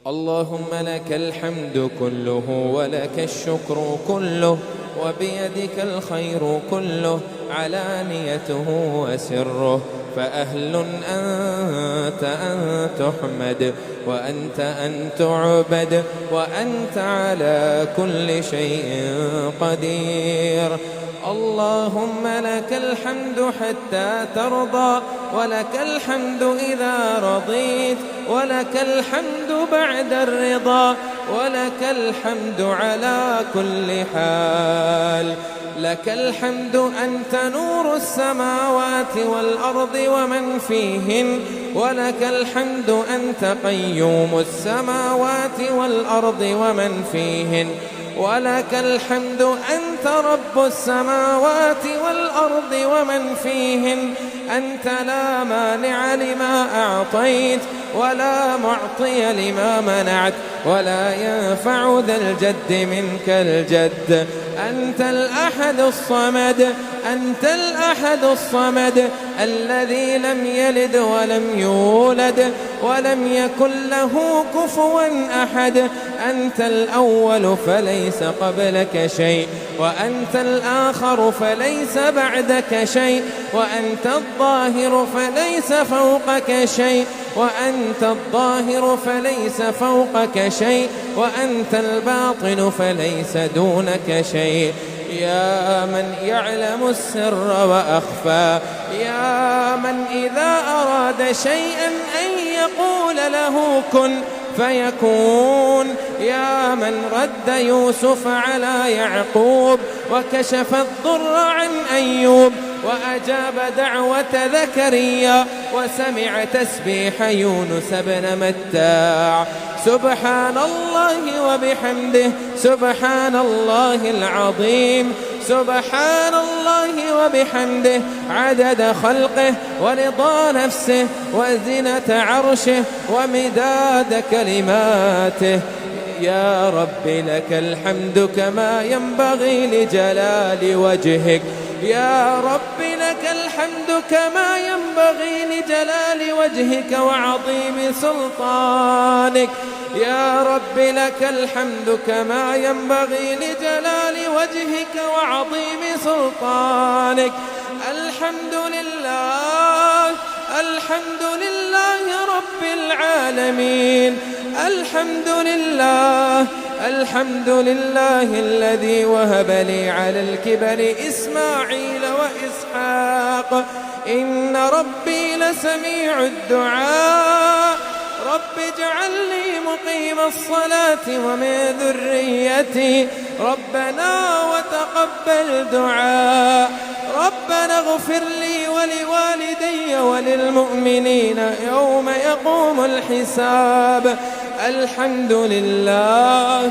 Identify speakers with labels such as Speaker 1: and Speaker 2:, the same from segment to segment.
Speaker 1: اللهم لك الحمد كله ولك الشكر كله، وبيدك الخير كله علانيته وسره، فأهل أنت أن تحمد، وأنت أن تعبد، وأنت على كل شيء قدير. اللهم لك الحمد حتى ترضى، ولك الحمد إذا رضيت، ولك الحمد بعد الرضا، ولك الحمد على كل حال. لك الحمد أنت نور السماوات والأرض ومن فيهن، ولك الحمد أنت قيوم السماوات والأرض ومن فيهن، ولك الحمد أنت رب السماوات والأرض ومن فيهن. أنت لا مانع لما أعطيت، ولا معطي لما منعت، ولا ينفع ذا الجد منك الجد. أنت الأحد الصمد، أنت الأحد الصمد الذي لم يلد ولم يولد ولم يكن له كفوا أحد. أنت الأول فليس قبلك شيء، وأنت الآخر فليس بعدك شيء، وأنت الظاهر فليس فوقك شيء، وأنت الظاهر فليس فوقك شيء، وأنت الباطن فليس دونك شيء. يا من يعلم السر وأخفى، يا من إذا أراد شيئا أن يقول له كن فيكون، يا من رد يوسف على يعقوب، وكشف الضر عن أيوب، وأجاب دعوة زكريا، وسمع تسبيح يونس بن متاع. سبحان الله وبحمده، سبحان الله العظيم، سبحان الله وبحمده عدد خلقه ورضا نفسه وزنة عرشه ومداد كلماته. يا رب لك الحمد كما ينبغي لجلال وجهك، يا رب لك الحمد كما ينبغي لجلال وجهك وعظيم سلطانك، يا رب لك الحمد كما ينبغي لجلال وجهك وعظيم سلطانك. الحمد لله، الحمد لله رب العالمين، الحمد لله، الحمد لله الذي وهب لي على الكبر إسماعيل وإسحاق. إن ربي لسميع الدعاء، رب اجعلني مقيم الصلاة ومن ذريتي، ربنا وتقبل دعاء. ربنا اغفر لي ولوالدي وللمؤمنين يوم يقوم الحساب. الحمد لله،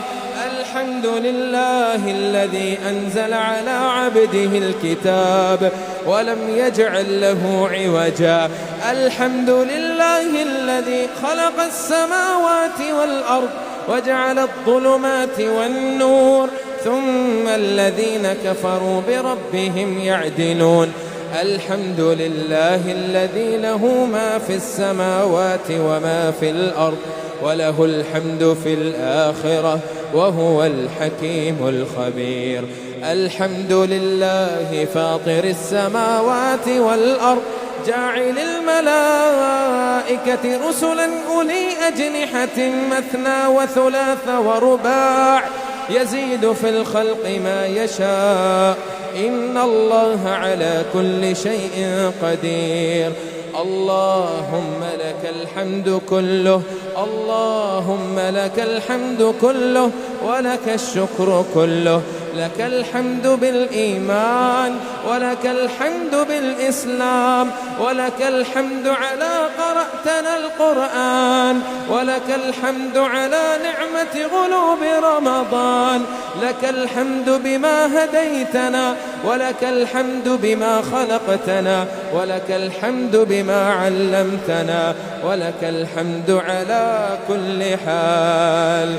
Speaker 1: الحمد لله الذي أنزل على عبده الكتاب ولم يجعل له عوجا. الحمد لله الذي خلق السماوات والأرض وجعل الظلمات والنور، ثم الذين كفروا بربهم يعدلون. الحمد لله الذي له ما في السماوات وما في الأرض، وله الحمد في الآخرة وهو الحكيم الخبير. الحمد لله فاطر السماوات والأرض، جاعل الملائكة رسلا أولي أجنحة مثنى وثلاث ورباع، يزيد في الخلق ما يشاء، إن الله على كل شيء قدير. اللهم لك الحمد كله، اللهم لك الحمد كله، ولك الشكر كله. لك الحمد بالإيمان، ولك الحمد بالإسلام، ولك الحمد على قرأتنا القرآن، ولك الحمد على نعمة غلوب رمضان. لك الحمد بما هديتنا، ولك الحمد بما خلقتنا، ولك الحمد بما علمتنا، ولك الحمد على كل حال.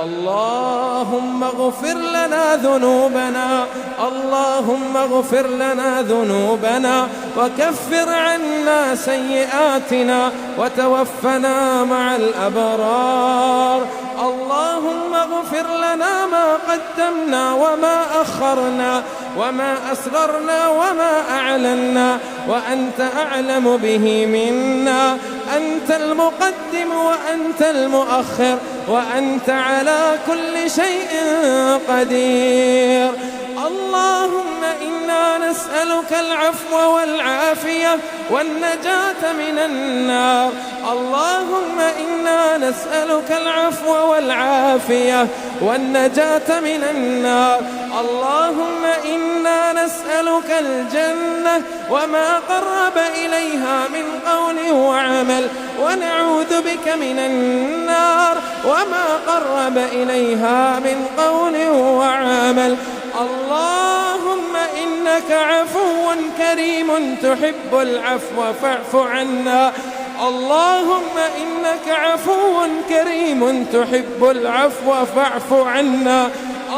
Speaker 1: اللهم اغفر لنا ذنوبنا، اللهم اغفر لنا ذنوبنا وكفر عنا سيئاتنا وتوفنا مع الأبرار. اللهم اغفر لنا ما قدمنا وما أخرنا وما أسررنا وما أعلنا، وأنت أعلم به منا. أنت المقدم وأنت المؤخر وأنت على كل شيء قدير. اللهم إنا نسألك العفو والعافية والنجاة من النار. اللهم إنا نسألك العفو والعافية والنجاة من النار. اللهم إنا نسألك الجنة وما قرب إليها من قول وعمل، ونعوذ بك من النار وما قرب إليها من قول وعمل. اللهم إنك عفو كريم تحب العفو فاعف عنا. اللهم إنك عفو كريم تحب العفو فاعف عنا.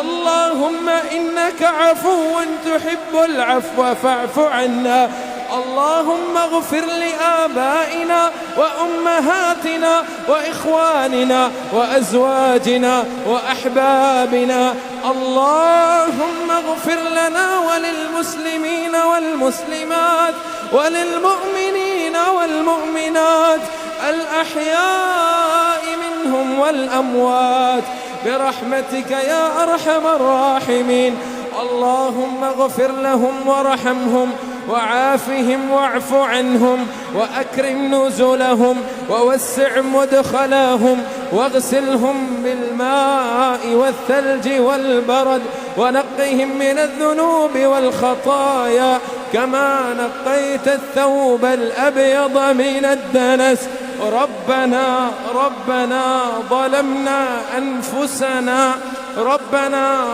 Speaker 1: اللهم إنك عفو تحب العفو فاعف عنا. اللهم اغفر لآبائنا وأمهاتنا وإخواننا وأزواجنا وأحبابنا. اللهم اغفر لنا وللمسلمين والمسلمات وللمؤمنين والمؤمنات الأحياء منهم والأموات برحمتك يا أرحم الراحمين. اللهم اغفر لهم وارحمهم وعافهم واعف عنهم وأكرم نزلهم ووسع مدخلهم واغسلهم بالماء والثلج والبرد ونقهم من الذنوب والخطايا كما نقيت الثوب الأبيض من الدنس. ربنا ظلمنا أنفسنا، ربنا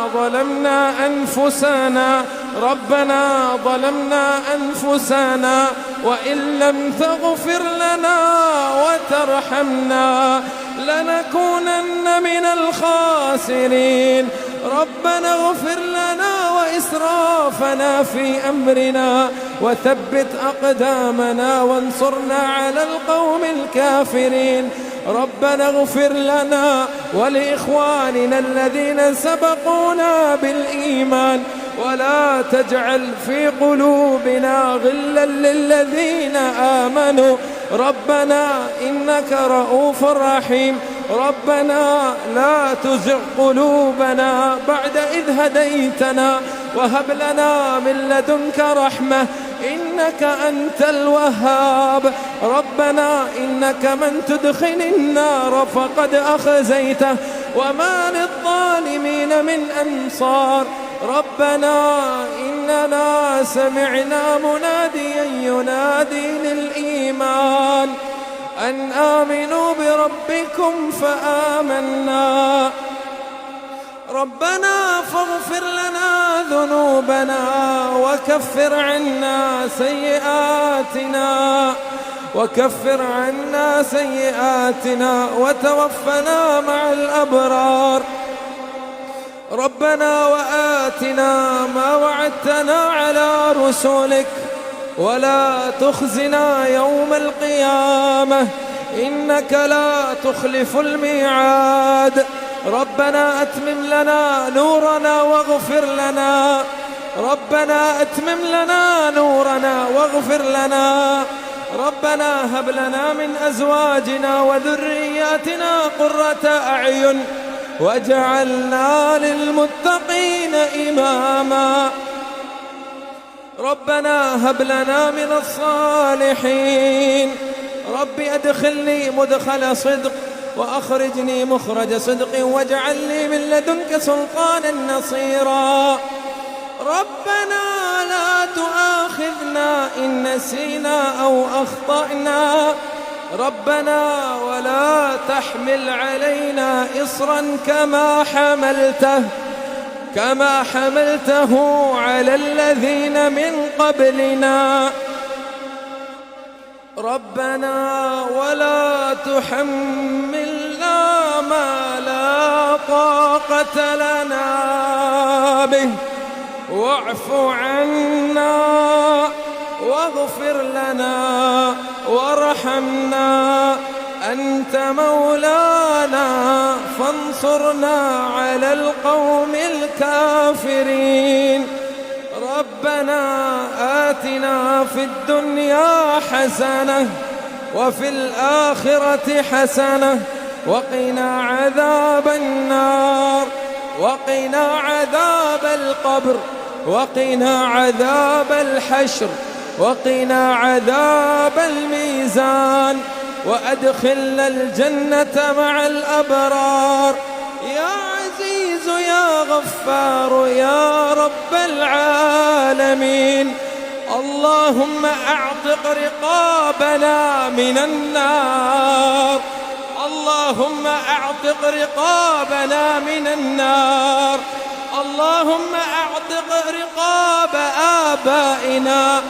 Speaker 1: ظلمنا أنفسنا وإن لم تغفر لنا وترحمنا لنكونن من الخاسرين. ربنا اغفر لنا وإسرافنا في أمرنا وثبت أقدامنا وانصرنا على القوم الكافرين. ربنا اغفر لنا ولإخواننا الذين سبقونا بالإيمان ولا تجعل في قلوبنا غلا للذين آمنوا. ربنا إنك رؤوف رحيم. ربنا لا تزغ قلوبنا بعد إذ هديتنا وهب لنا من لدنك رحمة إنك أنت الوهاب. ربنا إنك من تدخل النار فقد أخزيته وما للظالمين من أنصار. ربنا إننا سمعنا مناديا ينادي للإيمان أن آمنوا بربكم فآمنا. ربنا فاغفر لنا ذنوبنا وكفر عنا سيئاتنا وتوفنا مع الأبرار. ربنا وآتنا ما وعدتنا على رسلك ولا تخزنا يوم القيامة إنك لا تخلف الميعاد. ربنا أتمم لنا نورنا واغفر لنا. ربنا أتمم لنا نورنا واغفر لنا. ربنا هب لنا من أزواجنا وذرياتنا قرة أعين واجعلنا للمتقين إماما. ربنا هب لنا من الصالحين. رب أدخلني مدخل صدق وأخرجني مخرج صدق واجعل لي من لدنك سلطانا نصيرا. ربنا لا تؤاخذنا إن نسينا أو أخطأنا. ربنا ولا تحمل علينا إصرا كما حملته على الذين من قبلنا. ربنا ولا تحملنا ما لا طاقة طاقة لنا به، واعف عنا واغفر لنا وارحمنا، أنت مولانا فانصرنا على القوم الكافرين. ربنا آتنا في الدنيا حسنة وفي الآخرة حسنة وقنا عذاب النار، وقنا عذاب القبر، وقنا عذاب الحشر، وقنا عذاب الميزان، وأدخلنا الجنة مع الأبرار. يا عزيز يا غفار يا رب العالمين، اللهم أعتق رقابنا من النار، اللهم أعتق رقابنا من النار، اللهم أعتق رقاب آبائنا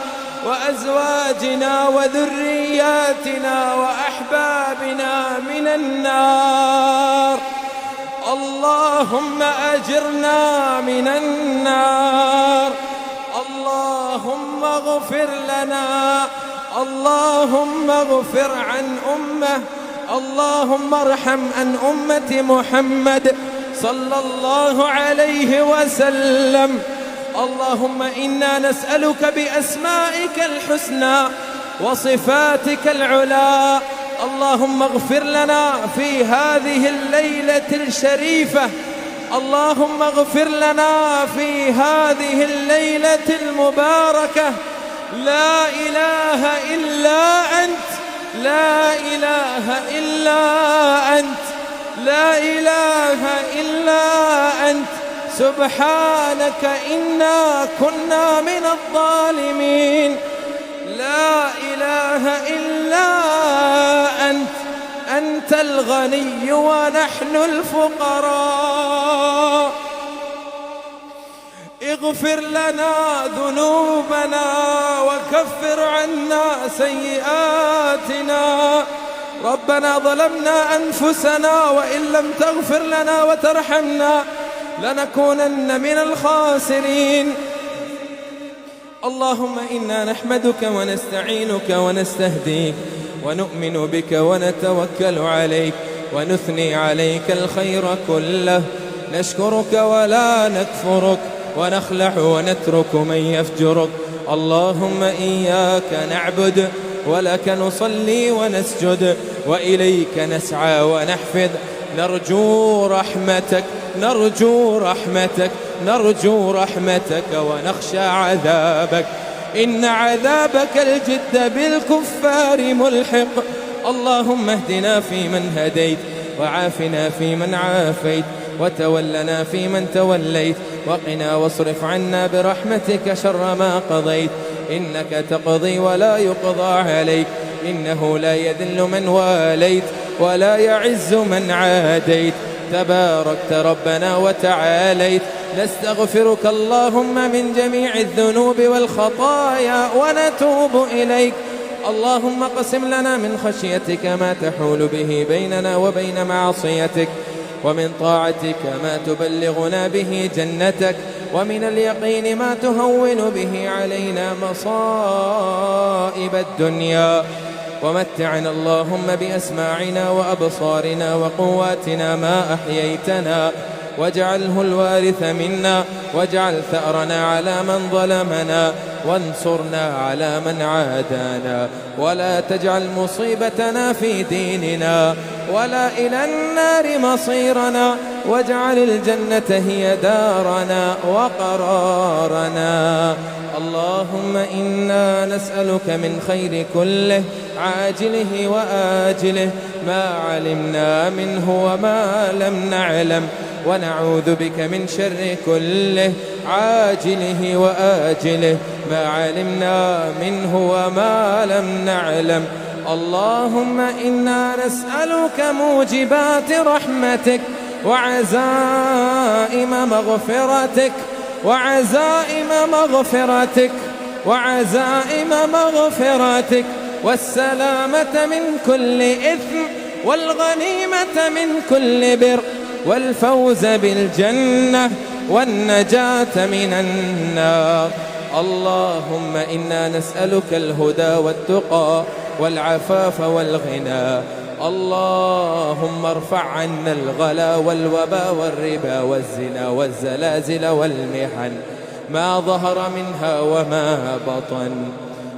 Speaker 1: وأزواجنا وذرياتنا وأحبابنا من النار، اللهم أجرنا من النار، اللهم اغفر لنا، اللهم اغفر عن أمة، اللهم ارحم عن أمة محمد صلى الله عليه وسلم. اللهم إنا نسألك بأسمائك الحسنى وصفاتك العلى، اللهم اغفر لنا في هذه الليلة الشريفة، اللهم اغفر لنا في هذه الليلة المباركة. لا إله إلا أنت، لا إله إلا أنت، لا إله إلا أنت، سبحانك إنا كنا من الظالمين. لا إله إلا أنت، أنت الغني ونحن الفقراء. اغفر لنا ذنوبنا وكفر عنا سيئاتنا. ربنا ظلمنا أنفسنا وإن لم تغفر لنا وترحمنا لنكونن من الخاسرين. اللهم إنا نحمدك ونستعينك ونستهديك ونؤمن بك ونتوكل عليك ونثني عليك الخير كله، نشكرك ولا نكفرك ونخلع ونترك من يفجرك. اللهم إياك نعبد ولك نصلي ونسجد وإليك نسعى ونحفظ، نرجو رحمتك، نرجو رحمتك، نرجو رحمتك ونخشى عذابك، إن عذابك الجد بالكفار ملحق. اللهم اهدنا فيمن هديت، وعافنا فيمن عافيت، وتولنا فيمن توليت، وقنا واصرف عنا برحمتك شر ما قضيت، إنك تقضي ولا يقضى عليك، إنه لا يذل من واليت ولا يعز من عاديت، تباركت ربنا وتعاليت. نستغفرك اللهم من جميع الذنوب والخطايا ونتوب إليك. اللهم قسم لنا من خشيتك ما تحول به بيننا وبين معصيتك، ومن طاعتك ما تبلغنا به جنتك، ومن اليقين ما تهون به علينا مصائب الدنيا. ومتعنا اللهم بأسماعنا وأبصارنا وقواتنا ما أحييتنا، واجعله الوارث منا، واجعل ثأرنا على من ظلمنا، وانصرنا على من عادانا، ولا تجعل مصيبتنا في ديننا ولا إلى النار مصيرنا، واجعل الجنة هي دارنا وقرارنا. اللهم إنا نسألك من خير كله عاجله وآجله، ما علمنا منه وما لم نعلم، ونعوذ بك من شر كله عاجله وآجله، ما علمنا منه وما لم نعلم. اللهم إنا نسألك موجبات رحمتك وعزائم مغفرتك، وعزائم مغفرتك، وعزائم مغفرتك، والسلامة من كل إثم، والغنيمة من كل بر، والفوز بالجنة والنجاة من النار. اللهم إنا نسألك الهدى والتقى والعفاف والغنى. اللهم ارفع عنا الغلا والوبا والربا والزنا والزلازل والمحن ما ظهر منها وما بطن.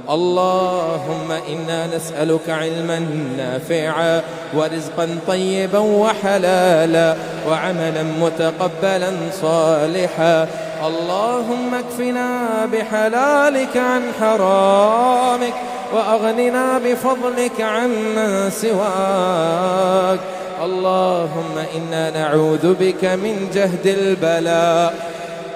Speaker 1: اللهم إنا نسألك علما نافعا ورزقا طيبا وحلالا وعملا متقبلا صالحا. اللهم اكفنا بحلالك عن حرامك وأغننا بفضلك عمن سواك. اللهم إنا نعوذ بك من جهد البلاء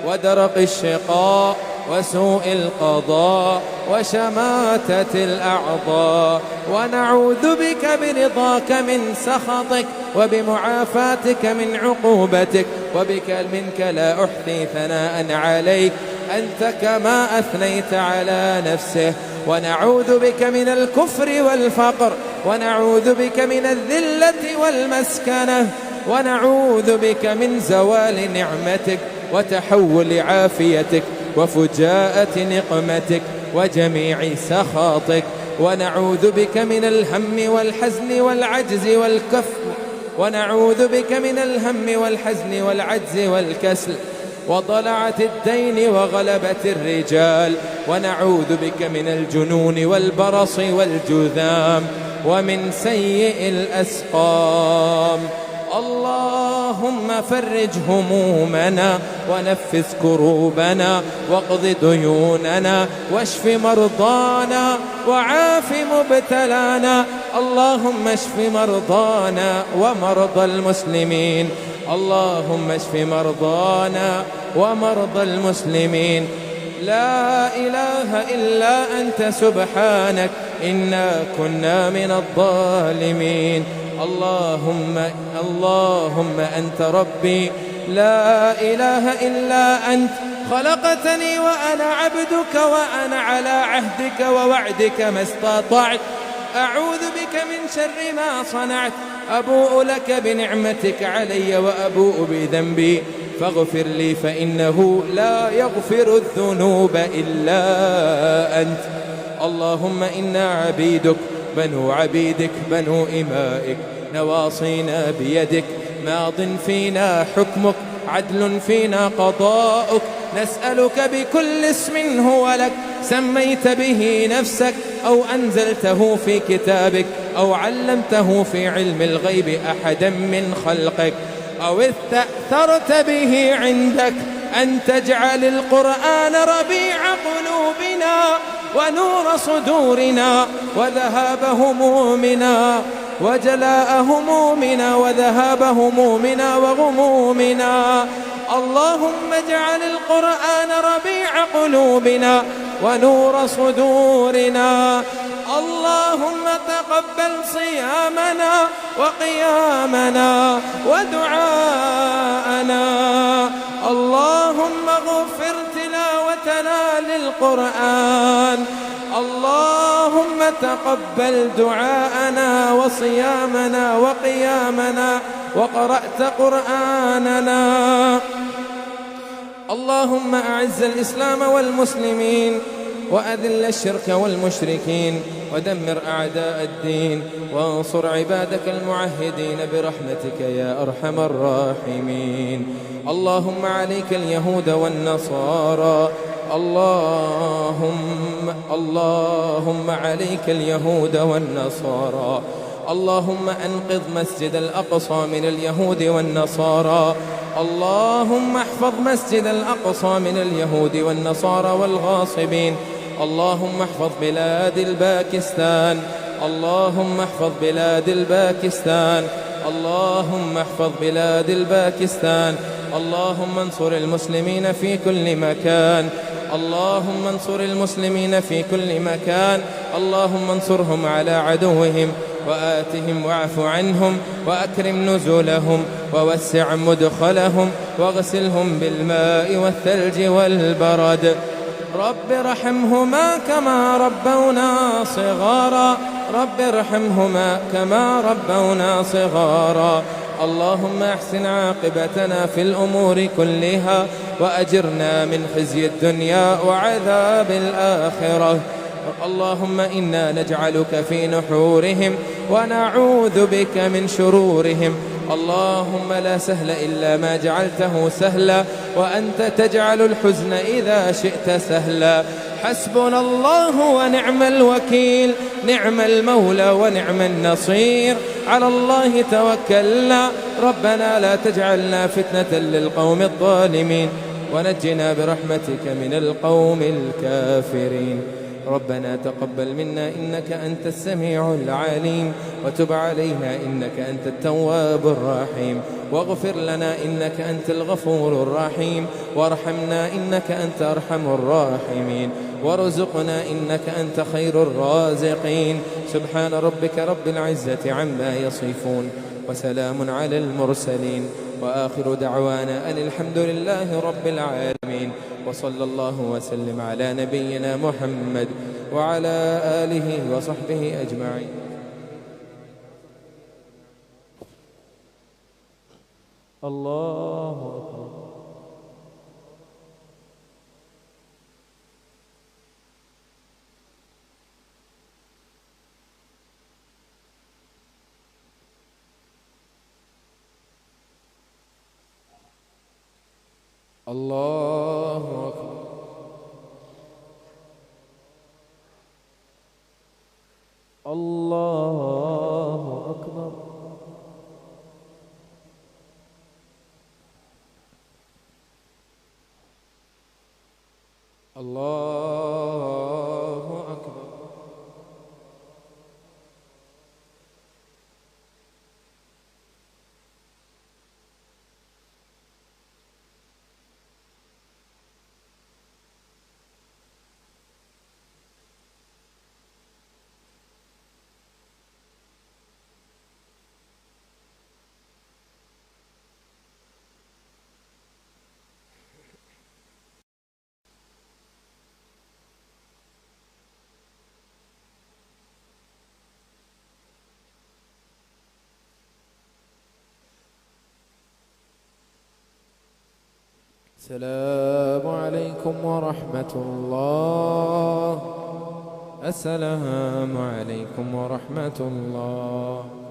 Speaker 1: ودرق الشقاء وسوء القضاء وشماتة الأعضاء، ونعوذ بك برضاك من سخطك وبمعافاتك من عقوبتك، وبك منك لا أحصي ثناء عليك أنت كما أثنيت على نفسه. ونعوذ بك من الكفر والفقر، ونعوذ بك من الذلة والمسكنة، ونعوذ بك من زوال نعمتك وتحول عافيتك وفجاءة نقمتك وجميع سخطك. ونعوذ بك من الهم والحزن والعجز والكفر، ونعوذ بك من الهم والحزن والعجز والكسل وضلعة الدين وغلبة الرجال. ونعوذ بك من الجنون والبرص والجذام ومن سيء الأسقام. اللهم فرج همومنا ونفس كروبنا واقض ديوننا واشف مرضانا وعاف مبتلانا. اللهم اشف مرضانا ومرضى المسلمين. اللهم اشف مرضانا ومرضى المسلمين. لا إله إلا أنت سبحانك إنا كنا من الظالمين. اللهم أنت ربي لا إله إلا أنت، خلقتني وأنا عبدك وأنا على عهدك ووعدك ما استطعت. أعوذ بك من شر ما صنعت، أبوء لك بنعمتك علي وأبوء بذنبي فاغفر لي فإنه لا يغفر الذنوب إلا أنت. اللهم إنا عبيدك بنو عبيدك بنو إمائك، نواصينا بيدك، ماض فينا حكمك، عدل فينا قضاؤك. نسألك بكل اسم هو لك سميت به نفسك أو أنزلته في كتابك أو علمته في علم الغيب أحدا من خلقك أو استأثرت به عندك أن تجعل القرآن ربيع قلوبنا ونور صدورنا وذهاب همومنا وجلاء همومنا وذهاب همومنا وغمومنا. اللهم اجعل القرآن ربيع قلوبنا ونور صدورنا. اللهم تقبل صيامنا وقيامنا ودعاءنا. اللهم اغفر تلاوتنا للقرآن. اللهم تقبل دعاءنا وصيامنا وقيامنا وقرأت قرآننا. اللهم أعز الإسلام والمسلمين وأذل الشرك والمشركين ودمر أعداء الدين وانصر عبادك المعهدين برحمتك يا أرحم الراحمين. اللهم عليك اليهود والنصارى. اللهم عليك اليهود والنصارى. اللهم أنقذ مسجد الأقصى من اليهود والنصارى. اللهم احفظ مسجد الأقصى من اليهود والنصارى والغاصبين. اللهم احفظ بلاد الباكستان. اللهم احفظ بلاد الباكستان. اللهم احفظ بلاد الباكستان. اللهم انصر المسلمين في كل مكان. اللهم انصر المسلمين في كل مكان. اللهم انصرهم على عدوهم وآتهم واعف عنهم وأكرم نزلهم ووسع مدخلهم واغسلهم بالماء والثلج والبرد. رب ارحمهما كما ربونا صغارا. رب ارحمهما كما ربونا صغارا. اللهم أحسن عاقبتنا في الأمور كلها وأجرنا من خزي الدنيا وعذاب الآخرة. اللهم إنا نجعلك في نحورهم ونعوذ بك من شرورهم. اللهم لا سهل إلا ما جعلته سهلا وأنت تجعل الحزن إذا شئت سهلا. حسبنا الله ونعم الوكيل، نعم المولى ونعم النصير، على الله توكلنا. ربنا لا تجعلنا فتنة للقوم الظالمين ونجنا برحمتك من القوم الكافرين. ربنا تقبل منا إنك أنت السميع العليم، وتب علينا إنك أنت التواب الرحيم، واغفر لنا إنك أنت الغفور الرحيم، وارحمنا إنك أنت أرحم الراحمين، وارزقنا إنك أنت خير الرازقين. سبحان ربك رب العزة عما يصفون، وسلام على المرسلين، وآخر دعوانا أن الحمد لله رب العالمين. وصلى الله وسلم على نبينا محمد وعلى آله وصحبه أجمعين. الله أكبر. الله أكبر. الله أكبر. الله أكبر. السلام عليكم ورحمة الله. السلام عليكم ورحمة الله.